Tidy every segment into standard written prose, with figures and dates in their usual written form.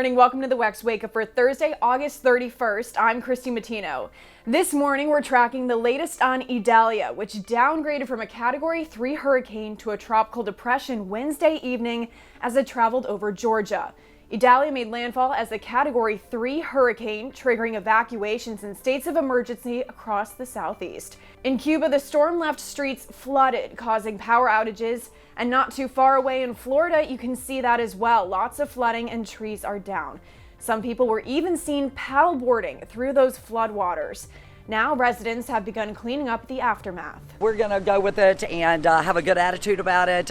morning. Welcome to the WEX Wakeup for Thursday, August 31st. I'm Christy Matino. This morning, we're tracking the latest on Idalia, which downgraded from a Category 3 hurricane to a tropical depression Wednesday evening as it traveled over Georgia. Idalia made landfall as a Category 3 hurricane, triggering evacuations and states of emergency across the southeast. In Cuba, the storm left streets flooded, causing power outages. And not too far away in Florida, you can see that as well. Lots of flooding and trees are down. Some people were even seen paddleboarding through those floodwaters. Now residents have begun cleaning up the aftermath. We're going to go with it and have a good attitude about it.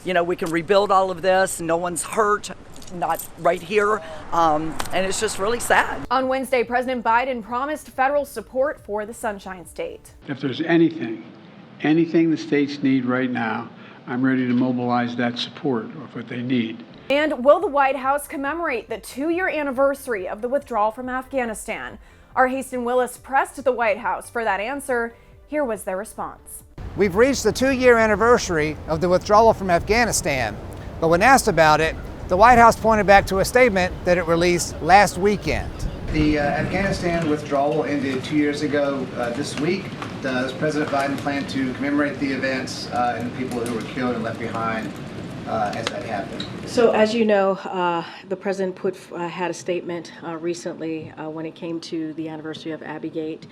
We can rebuild all of this. No one's hurt, not right here. And it's just really sad. On Wednesday, President Biden promised federal support for the Sunshine State. If there's anything the states need right now, I'm ready to mobilize that support of what they need. And will the White House commemorate the 2-year anniversary of the withdrawal from Afghanistan? Our Hasten Willis pressed the White House for that answer. Here was their response. We've reached the 2-year anniversary of the withdrawal from Afghanistan, but when asked about it, the White House pointed back to a statement that it released last weekend. The Afghanistan withdrawal ended 2 years ago this week. Does President Biden plan to commemorate the events and the people who were killed and left behind as that happened? So, as you know, the president had a statement recently when it came to the anniversary of Abbeygate.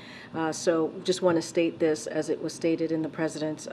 So, just want to state this as it was stated in the president's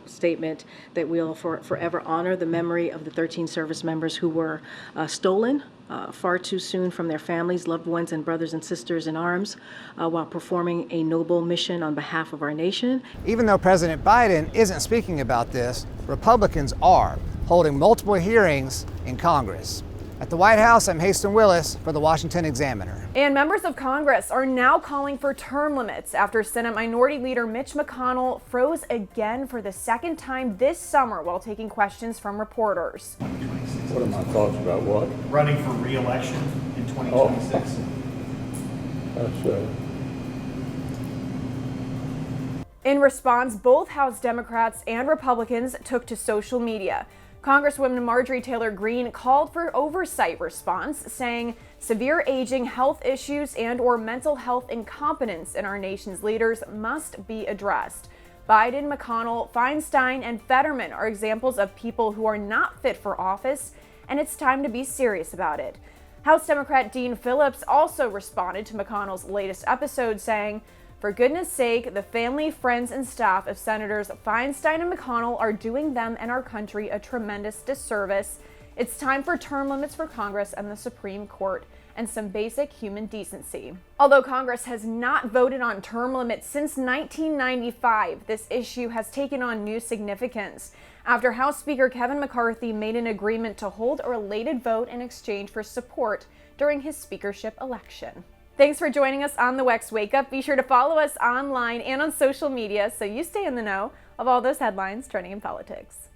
statement, that we'll forever honor the memory of the 13 service members who were stolen far too soon from their families, loved ones, and brothers and sisters in arms while performing a noble mission on behalf of our nation. Even though President Biden isn't speaking about this, Republicans are holding multiple hearings in Congress. At the White House, I'm Hasten Willis for the Washington Examiner. And members of Congress are now calling for term limits after Senate Minority Leader Mitch McConnell froze again for the second time this summer while taking questions from reporters. What are my thoughts about what? Running for re-election in 2026. That's In response, both House Democrats and Republicans took to social media. Congresswoman Marjorie Taylor Greene called for oversight response, saying severe aging, health issues, and/or mental health incompetence in our nation's leaders must be addressed. Biden, McConnell, Feinstein, and Fetterman are examples of people who are not fit for office, and it's time to be serious about it. House Democrat Dean Phillips also responded to McConnell's latest episode, saying, "For goodness sake, the family, friends, and staff of Senators Feinstein and McConnell are doing them and our country a tremendous disservice. It's time for term limits for Congress and the Supreme Court and some basic human decency." Although Congress has not voted on term limits since 1995, this issue has taken on new significance after House Speaker Kevin McCarthy made an agreement to hold a related vote in exchange for support during his speakership election. Thanks for joining us on the WEX Wakeup. Be sure to follow us online and on social media so you stay in the know of all those headlines trending in politics.